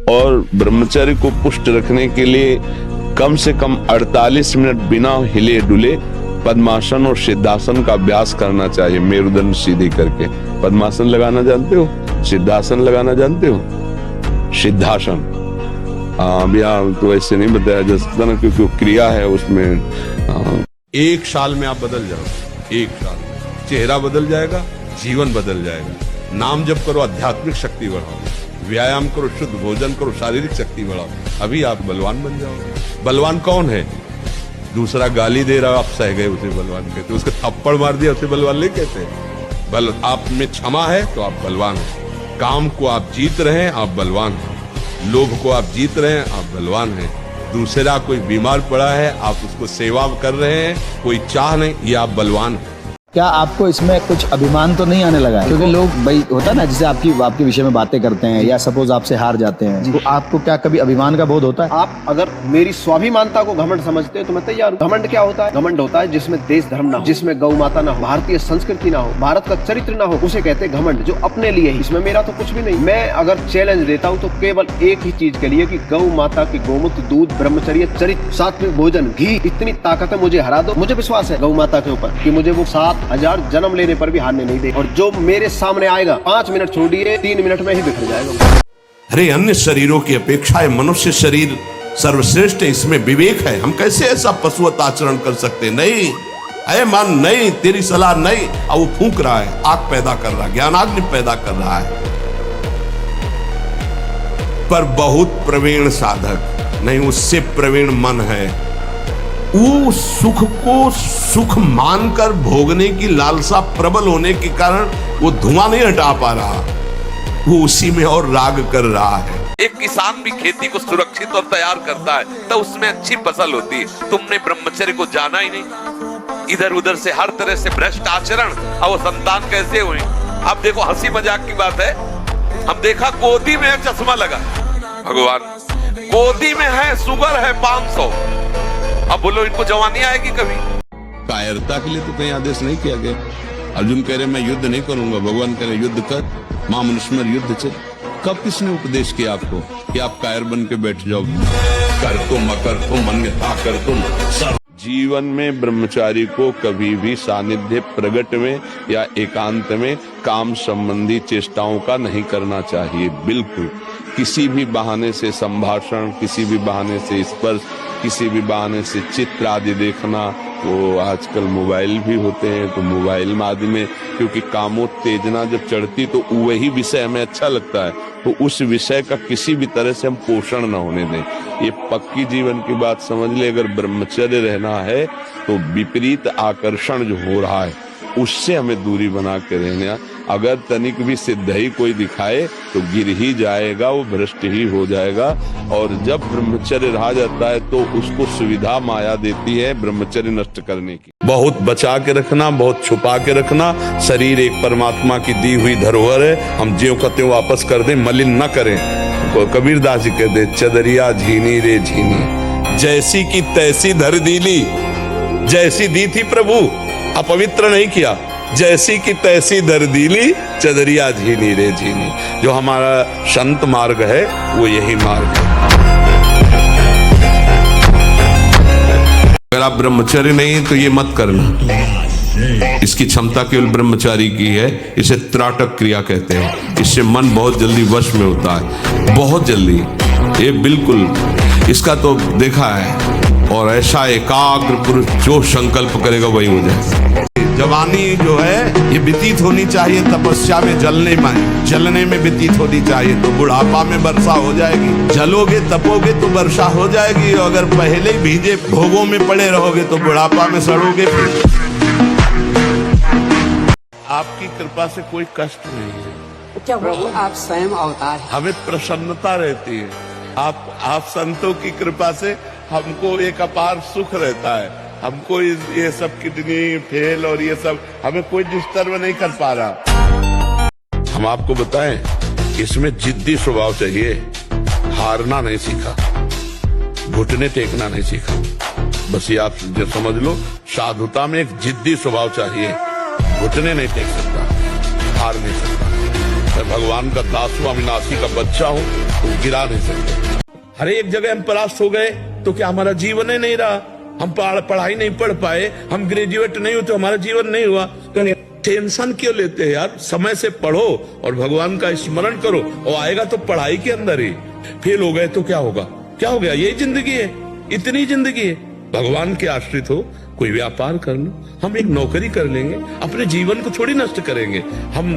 और ब्रह्मचर्य को पुष्ट रखने के लिए कम से कम 48 मिनट बिना हिले डुले पद्मासन और सिद्धासन का अभ्यास करना चाहिए। मेरुदंड सीधी करके पद्मासन लगाना जानते हो, सिद्धासन लगाना जानते हो? सिद्धासन यहाँ तो ऐसे नहीं बताया जा सकता ना, क्योंकि क्रिया है उसमें। एक साल में आप बदल जाओ, एक साल में चेहरा बदल जाएगा, जीवन बदल जाएगा। नाम जप करो, आध्यात्मिक शक्ति बढ़ाओ, व्यायाम करो, शुद्ध भोजन करो, शारीरिक शक्ति बढ़ाओ, अभी आप बलवान बन जाओगे। बलवान कौन है? दूसरा गाली दे रहा, आप सह गए उसे बलवान कहते, उसके थप्पड़ मार दिया उसे बलवान नहीं कहते। बल आप में क्षमा है तो आप बलवान हैं। काम को आप जीत रहे हैं, आप बलवान हैं। लोभ को आप जीत रहे हैं, आप बलवान हैं। दूसरा कोई बीमार पड़ा है, आप उसको सेवा कर रहे हैं, कोई चाह नहीं, ये आप बलवान हैं। क्या आपको इसमें कुछ अभिमान तो नहीं आने लगा है? क्योंकि लोग भाई होता है ना, जैसे आपके विषय में बातें करते हैं या सपोज आपसे हार जाते हैं, तो आपको क्या कभी अभिमान का बोध होता है? आप अगर मेरी स्वाभिमानता को घमंड समझते हो तो मैं तैयार हूँ। घमंड क्या होता है? घमंड होता है जिसमें देश धर्म ना हो, जिसमें गौ माता ना हो, भारतीय संस्कृति ना हो, भारत का चरित्र ना हो, उसे कहते हैं घमंड, जो अपने लिए ही। इसमें मेरा तो कुछ भी नहीं। मैं अगर चैलेंज देता हूँ तो केवल एक ही चीज के लिए कि गौ माता की गोमूत्र, दूध, ब्रह्मचर्य, चरित्र, सात्विक भोजन, घी, इतनी ताकत है, मुझे हरा दो। मुझे विश्वास है गौ माता के ऊपर कि मुझे वो 7000 जन्म लेने पर भी हारने नहीं दे। और जो मेरे सामने आएगा 5 मिनट छोड़िए, 3 मिनट में ही बिखर जाएगा। अरे अन्य शरीरों की अपेक्षा है मनुष्य शरीर सर्वश्रेष्ठ है, इसमें विवेक है। हम कैसे ऐसा पशुवत आचरण कर सकते? नहीं, अरे मन नहीं, तेरी सलाह नहीं। अब वो फूंक रहा है, आग पैदा कर रहा है, ज्ञानाग्नि पैदा कर रहा है। पर बहुत प्रवीण साधक नहीं, उससे प्रवीण मन है। वो सुख को सुख मानकर भोगने की लालसा प्रबल होने के कारण वो धुआं नहीं हटा पा रहा, वो उसी में और राग कर रहा है। एक किसान भी खेती को सुरक्षित और तैयार करता है तो उसमें अच्छी फसल होती है। तुमने ब्रह्मचर्य को जाना ही नहीं, इधर उधर से हर तरह से भ्रष्ट आचरण, और वो संतान कैसे हुए? अब देखो, हंसी मजाक की बात है, हम देखा गोदी में चश्मा लगा, भगवान गोदी में है, शुगर है 500, अब बोलो इनको जवानी आएगी कभी? कायरता के लिए तो कहीं आदेश नहीं किया गया। अर्जुन कह रहे मैं युद्ध नहीं करूंगा, भगवान कह रहे युद्ध कर, मां मनुष्य युद्ध चल। कब किसने उपदेश किया आपको कि आप कायर बन के बैठ जाओ? कर तुम अकर तुम अन्यथा कर तुम। जीवन में ब्रह्मचारी को कभी भी सानिध्य प्रगट में या एकांत में काम संबंधी चेष्टाओं का नहीं करना चाहिए। बिल्कुल किसी भी बहाने से संभाषण, किसी भी बहाने से स्पर्श, किसी भी बहाने से चित्र आदि देखना, वो आजकल मोबाइल भी होते हैं तो मोबाइल आदि में, क्योंकि कामोत्तेजना जब चढ़ती तो वही विषय हमें अच्छा लगता है, तो उस विषय का किसी भी तरह से हम पोषण न होने दें। ये पक्की जीवन की बात समझ ले। अगर ब्रह्मचर्य रहना है तो विपरीत आकर्षण जो हो रहा है उससे हमें दूरी बना के रहना। अगर तनिक भी सिद्ध ही कोई दिखाए तो गिर ही जाएगा, वो भ्रष्ट ही हो जाएगा। और जब ब्रह्मचर्य रहा जाता है तो उसको सुविधा माया देती है ब्रह्मचर्य नष्ट करने की। बहुत बचा के रखना, बहुत छुपा के रखना। शरीर एक परमात्मा की दी हुई धरोहर है, हम ज्यों का त्यों वापस कर दें, मलिन न करें। कबीरदास जी कहते चदरिया झीनी रे झीनी, जैसी की तैसी धर दीली, जैसी दी थी प्रभु, अपवित्र नहीं किया, जैसी की तैसी दर्दीली चदरिया झीनी रे झीनी। जो हमारा संत मार्ग है वो यही मार्ग है। अगर आप ब्रह्मचर्य नहीं तो ये मत करना। इसकी क्षमता केवल ब्रह्मचारी की है। इसे त्राटक क्रिया कहते हैं। इससे मन बहुत जल्दी वश में होता है, बहुत जल्दी। ये बिल्कुल इसका तो देखा है। और ऐसा एकाग्र पुरुष जो संकल्प करेगा वही हो जाए। जवानी जो है ये व्यतीत होनी चाहिए तपस्या में, जलने में व्यतीत होनी चाहिए, तो बुढ़ापा में वर्षा हो जाएगी। जलोगे तपोगे तो वर्षा हो जाएगी। और अगर पहले ही भीजे भोगों में पड़े रहोगे तो बुढ़ापा में सड़ोगे। आपकी कृपा से कोई कष्ट नहीं है। क्या प्रभु आप स्वयं अवतार हैं? हमें प्रसन्नता रहती है। आप संतों की कृपा से हमको एक अपार सुख रहता है। हमको ये सब किडनी फेल और ये सब हमें कोई डिस्टर्ब नहीं कर पा रहा। हम आपको बताएं, इसमें जिद्दी स्वभाव चाहिए। हारना नहीं सीखा, घुटने टेकना नहीं सीखा। बस ये आप जो समझ लो, साधुता में एक जिद्दी स्वभाव चाहिए। घुटने नहीं टेक सकता, हार नहीं सकता। मैं भगवान का दास हूं, अविनाशी का बच्चा हूं, तो गिरा नहीं सकते। हर एक जगह हम परास्त हो गए तो क्या हमारा जीवन ही नहीं रहा? हम पढ़ाई नहीं पढ़ पाए, हम ग्रेजुएट नहीं हुए तो हमारा जीवन नहीं हुआ? टेंशन क्यों लेते हैं यार? समय से पढ़ो और भगवान का स्मरण करो, और आएगा तो पढ़ाई के अंदर ही। फेल हो गए तो क्या होगा? क्या हो गया? यही जिंदगी है, इतनी जिंदगी है। भगवान के आश्रित हो, कोई व्यापार कर लो, हम एक नौकरी कर लेंगे, अपने जीवन को थोड़ी नष्ट करेंगे। हम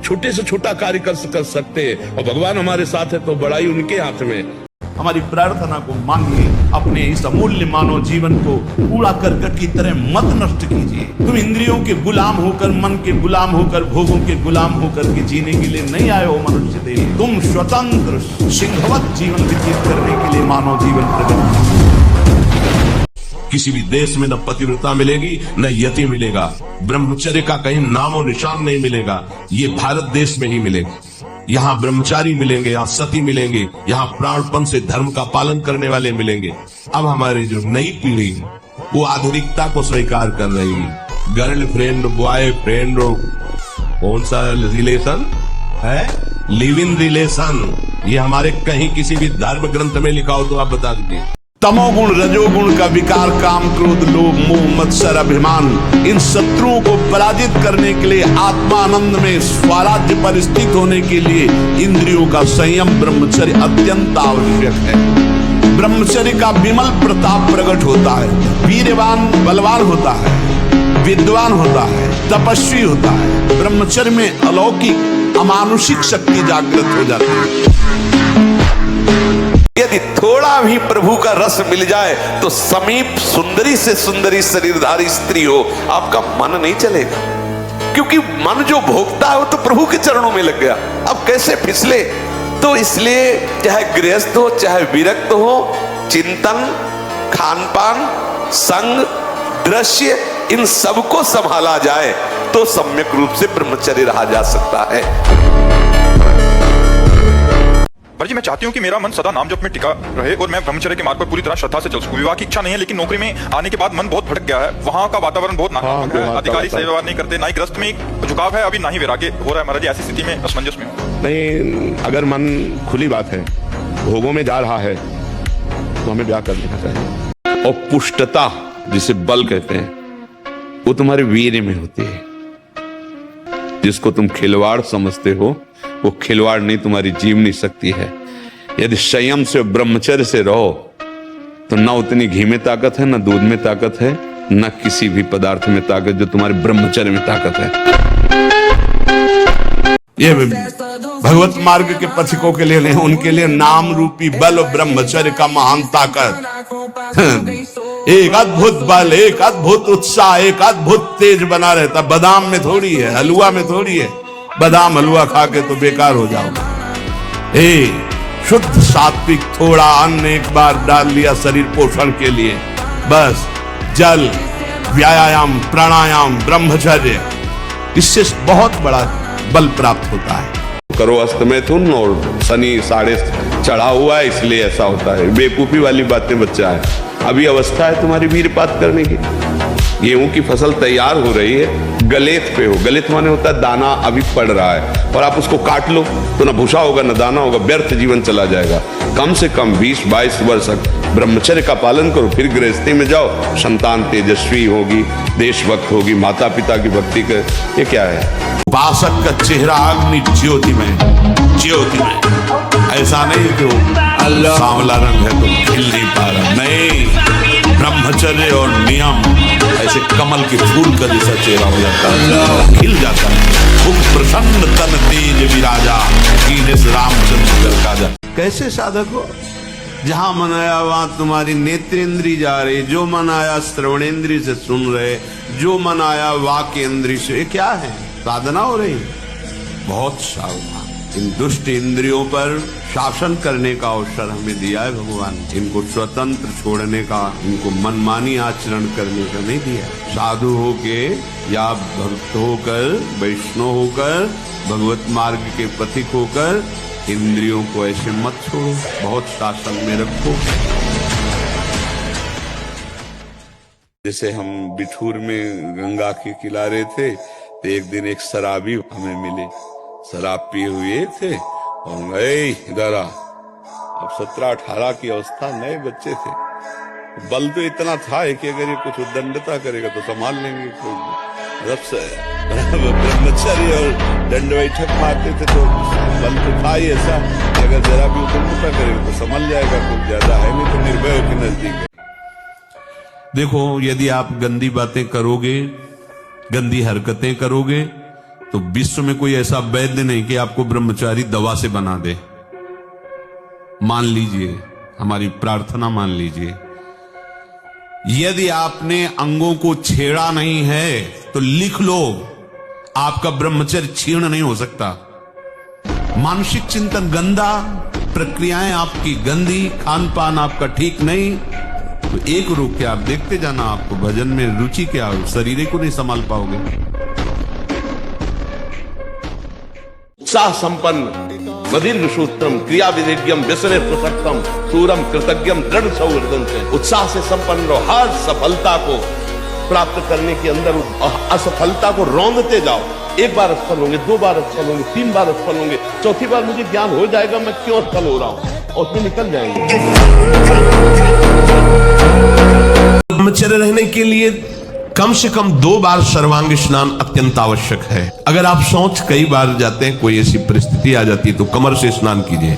छोटे से छोटा कार्य कर सकते हैं, और भगवान हमारे साथ है तो बड़ाई उनके हाथ में। हमारी प्रार्थना को मानिए, अपने इस अमूल्य मानव जीवन को कूड़ा करकट की तरह मत नष्ट कीजिए। तुम इंद्रियों के गुलाम होकर, मन के गुलाम होकर, भोगों के गुलाम होकर के जीने के लिए नहीं आए हो मनुष्य देह। तुम स्वतंत्र सिंहवत जीवन व्यतीत करने के लिए मानव जीवन प्रकट। किसी भी देश में न पतिव्रता मिलेगी न यति मिलेगा, ब्रह्मचर्य का कहीं नामो निशान नहीं मिलेगा। ये भारत देश में ही मिलेगा। यहाँ ब्रह्मचारी मिलेंगे, यहाँ सती मिलेंगे, यहाँ प्राणपण से धर्म का पालन करने वाले मिलेंगे। अब हमारी जो नई पीढ़ी है वो आधुनिकता को स्वीकार कर रही है। गर्लफ्रेंड, बॉयफ्रेंड, कौन सा रिलेशन है? Live in relation. ये हमारे कहीं किसी भी धर्म ग्रंथ में लिखा हो तो आप बता दीजिए। तमोगुण, रजोगुण का विकार, काम, क्रोध, लोभ, मोह, मत्सर, अभिमान, इन शत्रुओं को पराजित करने के लिए, आत्मानंद में स्वराज्य पर स्थित होने के लिए इंद्रियों का संयम, ब्रह्मचर्य अत्यंत आवश्यक है। ब्रह्मचर्य का विमल प्रताप प्रकट होता है। वीरवान बलवान होता है, विद्वान होता है, तपस्वी होता है। ब्रह्मचर्य में अलौकिक अमानुषिक शक्ति जागृत हो जाती है। यदि थोड़ा भी प्रभु का रस मिल जाए तो समीप सुंदरी से सुंदरी शरीरधारी स्त्री हो, आपका मन नहीं चलेगा, क्योंकि मन जो भोगता है वो तो प्रभु के चरणों में लग गया। अब कैसे फिसले? तो इसलिए चाहे गृहस्थ हो चाहे विरक्त हो, चिंतन, खान पान, संग, दृश्य, इन सबको संभाला जाए तो सम्यक रूप से ब्रह्मचर्य रहा जा सकता है। जी मैं चाहती हूँ कि मेरा मन सदा नाम जप में टिका रहे और मैं ब्रह्मचर्य के मार्ग पर पूरी तरह श्रद्धा से चल सकूं। विवाह की इच्छा नहीं है, लेकिन नौकरी में आने के बाद मन बहुत भटक गया है। वहाँ का वातावरण बहुत नकारात्मक है। अधिकारी सही व्यवहार नहीं करते, ना ही ग्रस्त में एक झुकाव है, अभी ना ही वैराग्य हो रहा है। महाराज जी ऐसी स्थिति में असमंजस में हूं। नहीं, अगर मन खुली बात है, भोगों में जा रहा है तो हमें ब्याह कर लेना चाहिए। और पुष्टता जिसे बल कहते हैं वो तुम्हारे वीर्य में होती है। जिसको तुम खिलवाड़ समझते हो वो खिलवाड़ नहीं, तुम्हारी जीवनी शक्ति है। यदि संयम से ब्रह्मचर्य से रहो तो न उतनी घी में ताकत है, न दूध में ताकत है, न किसी भी पदार्थ में ताकत जो तुम्हारे ब्रह्मचर्य में ताकत है। ये भगवत मार्ग के पथिकों के लिए नहीं, उनके लिए नाम रूपी बल और ब्रह्मचर्य का महान ताकत, एक अद्भुत बल, एक अद्भुत उत्साह, एक अद्भुत तेज बना रहता। बादाम में थोड़ी है, हलवा में थोड़ी है। बादाम हलवा खा के तो बेकार हो जाओगे। शुद्ध सात्विक थोड़ा अन्न एक बार डाल लिया शरीर पोषण के लिए, बस जल, व्यायाम, प्राणायाम, ब्रह्मचर्य, इससे बहुत बड़ा बल प्राप्त होता है। करो अस्त मैथुन और शनि साढ़े चढ़ा हुआ है इसलिए ऐसा होता है। बेवकूफी वाली बातें बच्चा है, अभी अवस्था है तुम्हारी वीरपात करने की। गेहूं की फसल तैयार हो रही है, गलेत पे हो। गलेत माने होता है दाना अभी पड़ रहा है, और आप उसको काट लो तो ना भूसा होगा ना दाना होगा, व्यर्थ जीवन चला जाएगा। कम से कम 20-22 वर्ष ब्रह्मचर्य का पालन करो, फिर गृहस्थी में जाओ। संतान तेजस्वी होगी, देशभक्त होगी, माता पिता की भक्ति कर। ये क्या है? उपासक का चेहरा अग्नि ज्योति में, ज्योति में। ऐसा नहीं जो सांवला रंग है तो खिल नहीं पा रहा, नहीं। ब्रह्मचर्य और नियम ऐसे कमल के फूल का जैसा चेहरा हो जाता है, खिल जाता है। मुख प्रसन्न तन तेज विराजा, कीनेस रामचंद्र काजा। कैसे साधक हो? जहां मन आया वहां तुम्हारी नेत्रेंद्री जा रही, जो मन आया श्रवणेंद्री से सुन रहे, जो मन आया वाक्येंद्री से। ये क्या है? साधना हो रही। बहुत सावधान। इन दुष्ट इंद्रियों पर शासन करने का अवसर हमें दिया है भगवान। इनको स्वतंत्र छोड़ने का, इनको मनमानी आचरण करने का नहीं दिया। साधु होके या भक्त होकर, वैष्णव होकर, भगवत मार्ग के पथिक होकर इंद्रियों को ऐसे मत छोड़ो, बहुत शासन में रखो। जैसे हम बिठूर में गंगा के किनारे थे तो एक दिन एक शराबी हमें मिले। शराब पिए हुए थे और गए इधर आ। अब 17-18 की अवस्था, नए बच्चे थे। बल तो इतना था कि अगर ये कुछ उद्दंडता करेगा तो संभाल लेंगे। जब से ब्रह्मचर्य और दंड बैठक मारते थे तो बल तो था ही ऐसा कि अगर जरा भी उद्दंडता करेगा तो संभल जाएगा, कुछ ज्यादा है नहीं तो निर्भय के नजदीक है। देखो, यदि आप गंदी बातें करोगे, गंदी हरकतें करोगे, तो विश्व में कोई ऐसा वैद्य नहीं कि आपको ब्रह्मचारी दवा से बना दे। मान लीजिए, हमारी प्रार्थना मान लीजिए, यदि आपने अंगों को छेड़ा नहीं है तो लिख लो, आपका ब्रह्मचर्य क्षीण नहीं हो सकता। मानसिक चिंतन गंदा, प्रक्रियाएं आपकी गंदी, खान पान आपका ठीक नहीं, तो एक रोक के आप देखते जाना, आपको भजन में रुचि क्या, शरीर को नहीं संभाल पाओगे। उत्साह संपन्न मदीर्घ सूत्रम क्रिया विधिज्ञम व्यसने प्रसक्तम सूरम कृतज्ञम दृढ़ सौहृदम से उत्साह से संपन्न रहो। हर सफलता को प्राप्त करने के अंदर असफलता को रौंदते जाओ। एक बार असफल होंगे, 2 बार असफल होंगे, 3 बार असफल होंगे, चौथी बार मुझे ज्ञान हो जाएगा मैं क्यों असफल हो रहा हूं, और उसमें निकल जाएंगे। ब्रह्मचर्य रहने के लिए कम से कम 2 बार सर्वांग स्नान अत्यंत आवश्यक है। अगर आप शौच कई बार जाते हैं, कोई ऐसी परिस्थिति आ जाती है तो कमर से स्नान कीजिए,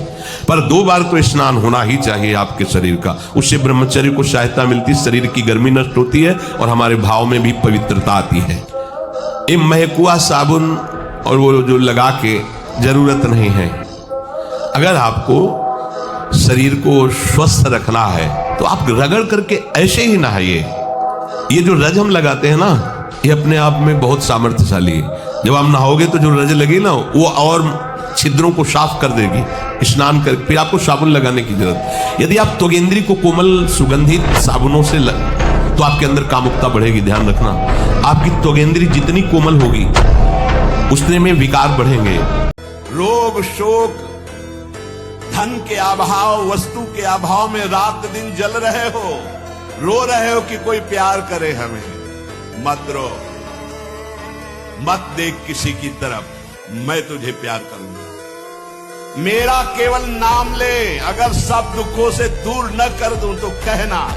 पर 2 बार तो स्नान होना ही चाहिए आपके शरीर का। उससे ब्रह्मचर्य को सहायता मिलती है, शरीर की गर्मी नष्ट होती है और हमारे भाव में भी पवित्रता आती है। ये महकुआ साबुन और वो जो लगा के जरूरत नहीं है। अगर आपको शरीर को स्वस्थ रखना है तो आप रगड़ करके ऐसे ही नहाइए। ये जो रज हम लगाते हैं ना, ये अपने आप में बहुत सामर्थ्यशाली है। जब आप नहाओगे तो जो रज लगी ना, वो और छिद्रों को साफ कर देगी। स्नान कर फिर आपको साबुन लगाने की जरूरत। यदि आप त्वगेंद्री को कोमल सुगंधित साबुनों से तो आपके अंदर कामुकता बढ़ेगी। ध्यान रखना, आपकी त्वगेंद्री जितनी कोमल होगी उतने में विकार बढ़ेंगे। रोग शोक धन के अभाव, वस्तु के अभाव में रात दिन जल रहे रो रहे हो कि कोई प्यार करे हमें, मत रो, मत देख किसी की तरफ, मैं तुझे प्यार करूंगा। मेरा केवल नाम ले, अगर सब दुखों से दूर न कर दूं तो कहना।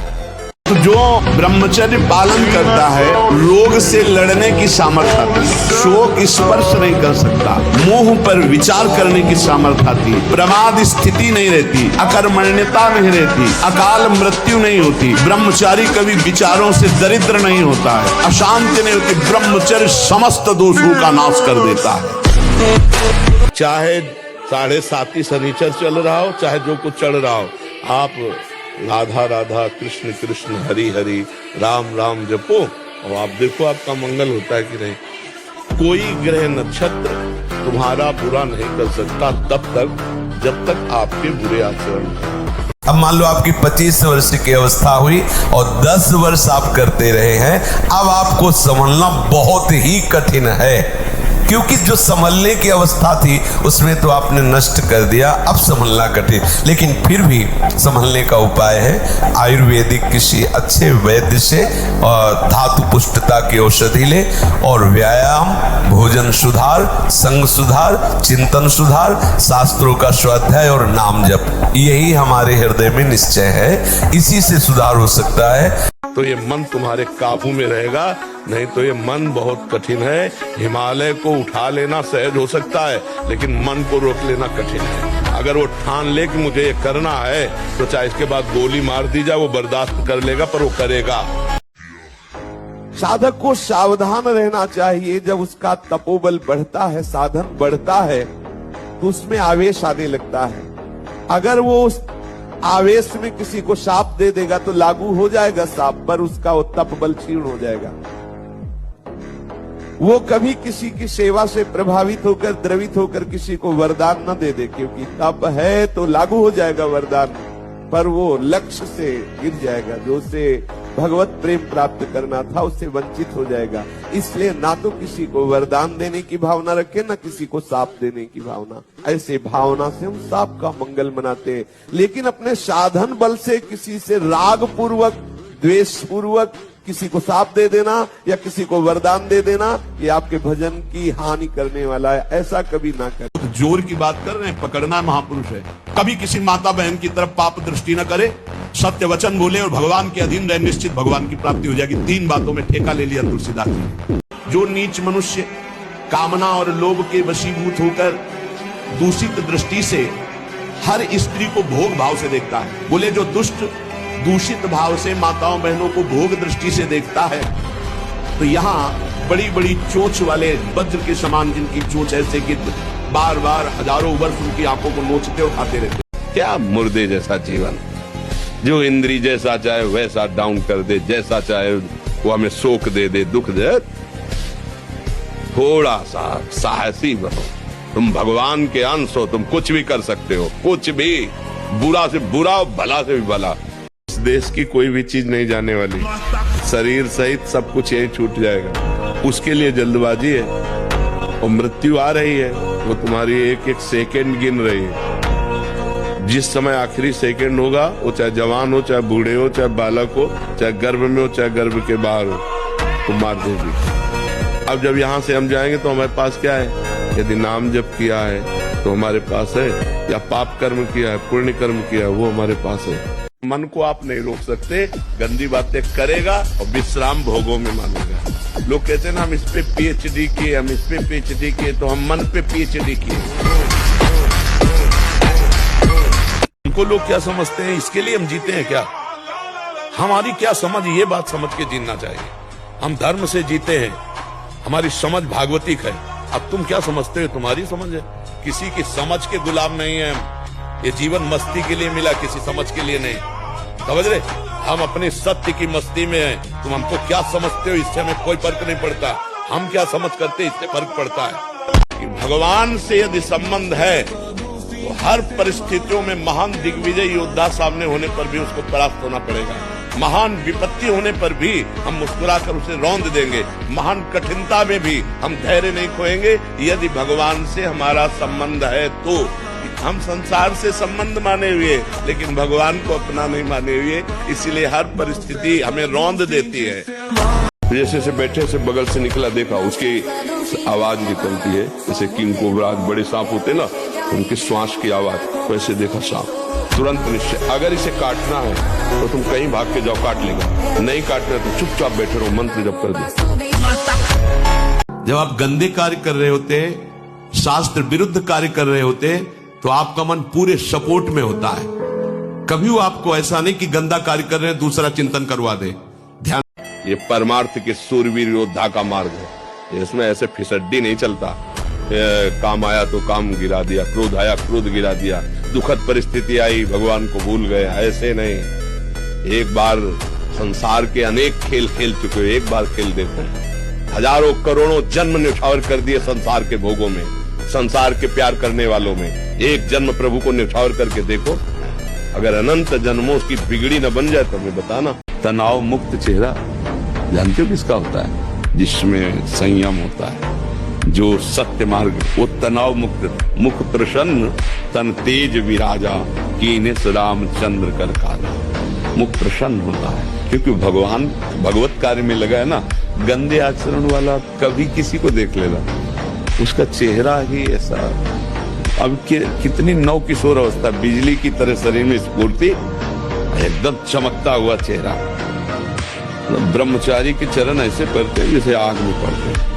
तो जो ब्रह्मचर्य पालन करता है, रोग से लड़ने की सामर्थ्य आती है, शोक स्पर्श नहीं कर सकता, मोह पर विचार करने की सामर्थ्य आती है, प्रमाद स्थिति नहीं रहती, अकर्मण्यता नहीं रहती, अकाल मृत्यु नहीं होती, ब्रह्मचारी कभी विचारों से दरिद्र नहीं होता है, अशांति नहीं होती। ब्रह्मचर्य समस्त दोषों का नाश कर देता है। चाहे 7.5 शनिचर चल रहा हो, चाहे जो कुछ चल रहा हो, आप राधा राधा कृष्ण कृष्ण हरि हरि राम राम जपो और आप देखो आपका मंगल होता है कि नहीं। कोई ग्रह नक्षत्र तुम्हारा बुरा नहीं कर सकता तब तक जब तक आपके बुरे आचरण। अब मान लो आपकी 25 वर्ष की अवस्था हुई और 10 वर्ष आप करते रहे हैं, अब आपको संभलना बहुत ही कठिन है, क्योंकि जो संभलने की अवस्था थी उसमें तो आपने नष्ट कर दिया, अब संभलना कठिन। लेकिन फिर भी संभलने का उपाय है, आयुर्वेदिक किसी अच्छे वैद्य से और धातु पुष्टता की औषधि ले और व्यायाम, भोजन सुधार, संग सुधार, चिंतन सुधार, शास्त्रों का स्वाध्याय और नाम जप, यही हमारे हृदय में निश्चय है, इसी से सुधार हो सकता है। तो ये मन तुम्हारे काबू में रहेगा, नहीं तो ये मन बहुत कठिन है। हिमालय को उठा लेना सहज हो सकता है, लेकिन मन को रोक लेना कठिन है। अगर वो ठान ले कि मुझे ये करना है तो चाहे इसके बाद गोली मार दी जाए वो बर्दाश्त कर लेगा, पर वो करेगा। साधक को सावधान रहना चाहिए। जब उसका तपोबल बढ़ता है, साधन बढ़ता है, तो उसमें आवेश आने लगता है। अगर वो उस आवेश में किसी को शाप दे देगा तो लागू हो जाएगा शाप, पर उसका वो तप बल क्षीण हो जाएगा। वो कभी किसी की सेवा से प्रभावित होकर, द्रवित होकर किसी को वरदान न दे दे, क्योंकि तप है तो लागू हो जाएगा वरदान, पर वो लक्ष्य से गिर जाएगा। जो उसे भगवत प्रेम प्राप्त करना था उससे वंचित हो जाएगा। इसलिए ना तो किसी को वरदान देने की भावना रखे, ना किसी को शाप देने की भावना। ऐसे भावना से हम शाप का मंगल मनाते हैं। लेकिन अपने साधन बल से किसी से राग पूर्वक, द्वेष पूर्वक किसी को साप दे देना या किसी को वरदान दे देना ये आपके भजन की हानि करने वाला है, ऐसा कभी ना करें। जोर की बात कर रहे हैं, पकड़ना महापुरुष है। कभी किसी माता बहन की तरफ पाप दृष्टि न करे, सत्य वचन बोले और भगवान के अधीन रहे, निश्चित भगवान की प्राप्ति हो जाएगी। 3 बातों में ठेका ले लिया तुलसीदास जी। जो नीच मनुष्य कामना और लोभ के वशीभूत होकर दूषित दृष्टि से हर स्त्री को भोग भाव से देखता है, बोले जो दुष्ट दूषित भाव से माताओं बहनों को भोग दृष्टि से देखता है, तो यहाँ बड़ी बड़ी चोंच वाले वज्र के समान जिनकी चोंच ऐसे कि बार बार हजारों वर्ष उनकी आंखों को नोचते और खाते रहते। क्या मुर्दे जैसा जीवन, जो इंद्री जैसा चाहे वैसा डाउन कर दे, जैसा चाहे वो हमें शोक दे दे, दुख दे। थोड़ा सा साहसी बनो, तुम भगवान के अंश हो, तुम कुछ भी कर सकते हो, कुछ भी, बुरा से बुरा, भला से भी भला। इस देश की कोई भी चीज नहीं जाने वाली, शरीर सहित सब कुछ यही छूट जाएगा। उसके लिए जल्दबाजी है और मृत्यु आ रही है, वो तुम्हारी एक एक सेकंड गिन रही है। जिस समय आखिरी सेकंड होगा, वो चाहे जवान हो, चाहे बूढ़े हो, चाहे बालक हो, चाहे गर्भ में हो, चाहे गर्भ के बाहर हो, तो मार देगी। अब जब यहाँ से हम जाएंगे तो हमारे पास क्या है? यदि नाम जप किया है तो हमारे पास है, या पाप कर्म किया है, पुण्य कर्म किया है, वो हमारे पास है। मन को आप नहीं रोक सकते, गंदी बातें करेगा और विश्राम भोगों में मानेगा। लोग कहते हैं ना हम इस पे पीएचडी किए, हम इस पे पीएचडी किए, तो हम मन पे पीएचडी किए। उनको लोग क्या समझते हैं, इसके लिए हम जीते हैं क्या? हमारी क्या समझ, ये बात समझ के जीना चाहिए। हम धर्म से जीते हैं, हमारी समझ भागवतिक है। अब तुम क्या समझते हो, तुम्हारी समझ है, किसी की समझ के गुलाम नहीं है हम। ये जीवन मस्ती के लिए मिला, किसी समझ के लिए नहीं, समझ रहे? हम अपने सत्य की मस्ती में हैं। तुम हमको क्या समझते हो, इससे हमें कोई फर्क नहीं पड़ता। हम क्या समझ करते, इससे फर्क पड़ता है कि भगवान से यदि संबंध है तो हर परिस्थितियों में महान दिग्विजय योद्धा सामने होने पर भी उसको परास्त होना पड़ेगा। महान विपत्ति होने पर भी हम मुस्कुराकर उसे रौंद देंगे। महान कठिनता में भी हम धैर्य नहीं खोएंगे, यदि भगवान से हमारा संबंध है तो। हम संसार से संबंध माने हुए, लेकिन भगवान को अपना नहीं माने हुए, इसीलिए हर परिस्थिति हमें रौंद देती है। जैसे से बैठे से बगल से निकला, देखा उसकी आवाज निकलती है, जैसे किंग कोबरा बड़े सांप होते ना, उनकी श्वास की आवाज, वैसे देखा सांप, तुरंत निश्चय, अगर इसे काटना है तो तुम कहीं भाग के जाओ, काट लेगा। नहीं काटना तो चुपचाप बैठे रहो, मंत्र जप कर दो। जब आप गंदे कार्य कर रहे होते, शास्त्र विरुद्ध कार्य कर रहे होते, तो आपका मन पूरे सपोर्ट में होता है। कभी वो आपको ऐसा नहीं कि गंदा कार्य कर रहे हैं दूसरा चिंतन करवा दे। ध्यान, ये परमार्थ के सूरवीर योद्धा का मार्ग है, इसमें ऐसे फिसड्डी नहीं चलता। काम आया तो काम गिरा दिया, क्रोध आया क्रोध गिरा दिया, दुखद परिस्थिति आई भगवान को भूल गए, ऐसे नहीं। एक बार संसार के अनेक खेल खेल चुके हो, एक बार खेल देखो। हजारों करोड़ों जन्म न्यौछावर कर दिए संसार के भोगों में, संसार के प्यार करने वालों में। एक जन्म प्रभु को न्यौछावर करके देखो, अगर अनंत जन्मों की बिगड़ी न बन जाए तो हमें बताना। तनाव मुक्त चेहरा जानते हो किसका होता है? जिसमें संयम होता है, जो सत्य मार्ग, वो तनाव मुक्त। मुख प्रसन्न तन तेज विराजा, कीने रामचंद्र कर काजा। मुख प्रसन्न होता है क्योंकि भगवान भगवत कार्य में लगा है ना। गंदे आचरण वाला कभी किसी को देख लेना, उसका चेहरा ही ऐसा। अब कितनी नव किशोर अवस्था, बिजली की तरह शरीर में स्फूर्ति, एकदम चमकता हुआ चेहरा। ब्रह्मचारी के चरण ऐसे पड़ते हैं जैसे आग में पड़ते हैं।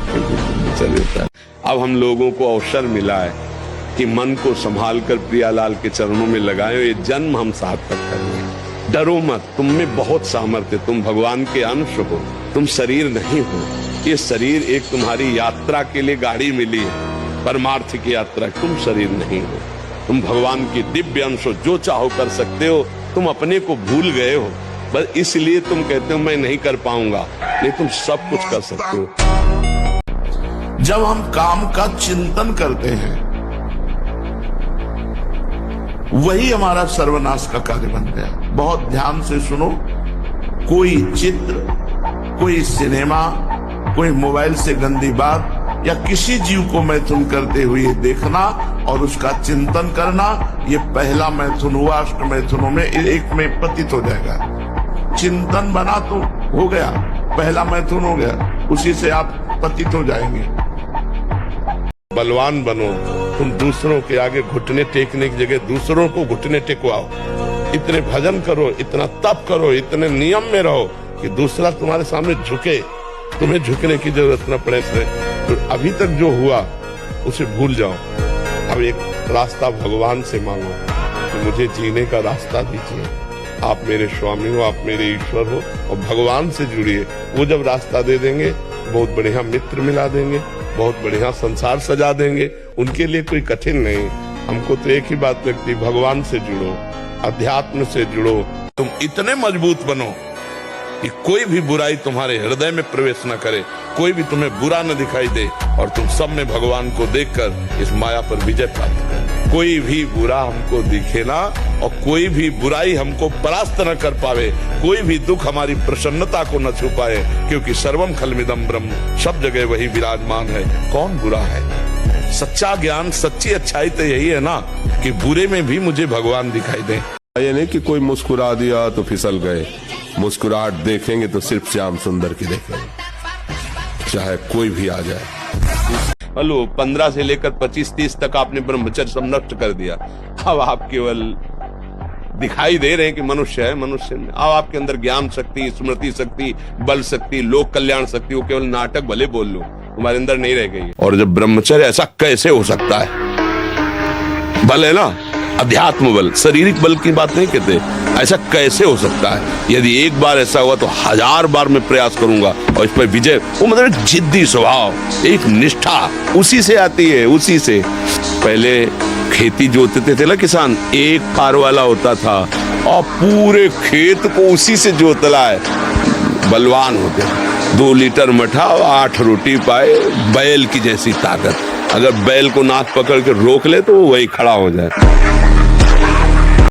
अब हम लोगों को अवसर मिला है कि मन को संभाल कर प्रियालाल के चरणों में लगाए, ये जन्म हम सार्थक कर रहे हैं। डरो मत, तुम में बहुत सामर्थ्य, तुम भगवान के अंश हो, तुम शरीर नहीं हो। ये शरीर एक तुम्हारी यात्रा के लिए गाड़ी मिली है, परमार्थ की यात्रा, तुम शरीर नहीं हो। तुम भगवान की दिव्य अंश हो, जो चाहो कर सकते हो। तुम अपने को भूल गए हो, बस इसलिए तुम कहते हो मैं नहीं कर पाऊंगा, नहीं, तुम सब कुछ कर सकते हो। जब हम काम का चिंतन करते हैं, वही हमारा सर्वनाश का कार्य बन गया। बहुत ध्यान से सुनो, कोई चित्र, कोई सिनेमा, कोई मोबाइल से गंदी बात या किसी जीव को मैथुन करते हुए देखना और उसका चिंतन करना, ये पहला मैथुन हुआ। अष्ट मैथुनों में एक में पतित हो जाएगा। चिंतन बना तो हो गया, पहला मैथुन हो गया, उसी से आप पतित हो जाएंगे। बलवान बनो, तुम दूसरों के आगे घुटने टेकने की जगह दूसरों को घुटने टेकवाओ। इतने भजन करो, इतना तप करो, इतने नियम में रहो कि दूसरा तुम्हारे सामने झुके, तुम्हें झुकने की जरूरत न पड़े। तो अभी तक जो हुआ उसे भूल जाओ। अब एक रास्ता भगवान से मांगो कि मुझे जीने का रास्ता दीजिए। आप मेरे स्वामी हो, आप मेरे ईश्वर हो, और भगवान से जुड़िए। वो जब रास्ता दे देंगे, बहुत बढ़िया मित्र मिला देंगे, बहुत बढ़िया संसार सजा देंगे। उनके लिए कोई कठिन नहीं। हमको तो एक ही बात लगती, भगवान से जुड़ो, अध्यात्म से जुड़ो। तुम इतने मजबूत बनो कि कोई भी बुराई तुम्हारे हृदय में प्रवेश न करे, कोई भी तुम्हें बुरा न दिखाई दे, और तुम सब में भगवान को देखकर इस माया पर विजय प्राप्त करो। कोई भी बुरा हमको दिखे ना, और कोई भी बुराई हमको परास्त न कर पावे, कोई भी दुख हमारी प्रसन्नता को न छुपाए, क्योंकि सर्वम खलमिदम ब्रह्म, सब जगह वही विराजमान है। कौन बुरा है? सच्चा ज्ञान, सच्ची अच्छाई तो यही है ना कि बुरे में भी मुझे भगवान दिखाई दे। ये नहीं कि कोई मुस्कुरा दिया तो फिसल गए। मुस्कुराहट देखेंगे तो सिर्फ श्याम सुंदर की देखेंगे, चाहे कोई भी आ जाए। हेलो, 15 से लेकर 25-30 तक आपने ब्रह्मचर्य सब नष्ट कर दिया। अब आप केवल दिखाई दे रहे हैं कि मनुष्य है, मनुष्य में अब आपके अंदर ज्ञान शक्ति, स्मृति शक्ति, बल शक्ति, लोक कल्याण शक्ति, वो केवल नाटक भले बोल लो, तुम्हारे अंदर नहीं रह गई। और जब ब्रह्मचर्य, ऐसा कैसे हो सकता है? बल है ना, अध्यात्म बल, शारीरिक बल की बात नहीं कहते। ऐसा कैसे हो सकता है? यदि एक बार ऐसा हुआ तो 1000 बार मैं प्रयास करूंगा और इस पर विजय। वो मतलब एक जिद्दी स्वभाव, एक निष्ठा, उसी से आती है, उसी से। पहले खेती जोतते थे ना किसान, एक पार वाला होता था और पूरे खेत को उसी से जोतला है। बलवान होते, 2 लीटर मठा और 8 रोटी पाए, बैल की जैसी ताकत। अगर बैल को नाक पकड़ के रोक ले तो वो वही खड़ा हो जाए।